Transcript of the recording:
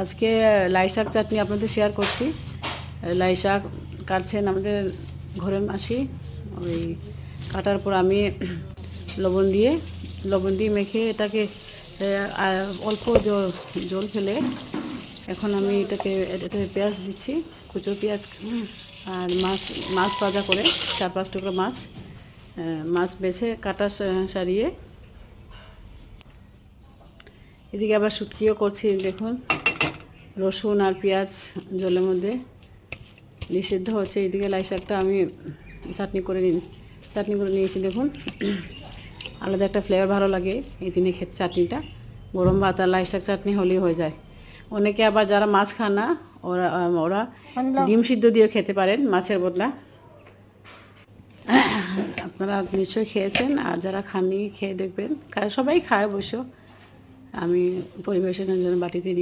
আজকে লাই শাক চাটনি আপনাদের শেয়ার করছি। লাই শাক কাটছেন আমাদের ঘরের মাসি। ওই কাটার পর আমি লবণ দিয়ে মেখে এটাকে অল্প জল ফেলে এখন আমি এটাতে পেঁয়াজ দিচ্ছি, কুচো পেঁয়াজ, আর মাছ ভাজা করে 4-5 টুকরো মাছ বেছে কাটা সারিয়ে এদিকে আবার শুটকিও করছি। দেখুন, রসুন আর পেঁয়াজ জলের মধ্যে নিষিদ্ধ হচ্ছে। এদিকে লাই শাকটা আমি চাটনি করে নিয়েছি। দেখুন, আলাদা একটা ফ্লেভার ভালো লাগে এই দিনে খেতে। চাটনিটা গরম ভাত আর লাই শাক চাটনি হলেই হয়ে যায়। অনেকে আবার যারা মাছ খান না ওরা ডিম সিদ্ধ দিয়ে খেতে পারেন মাছের বদলা। আপনারা নিশ্চয়ই খেয়েছেন, আর যারা খাননি খেয়ে দেখবেন। সবাই খায় অবশ্য। আমি পরিবেশনের জন্য বাটিতে নিয়ে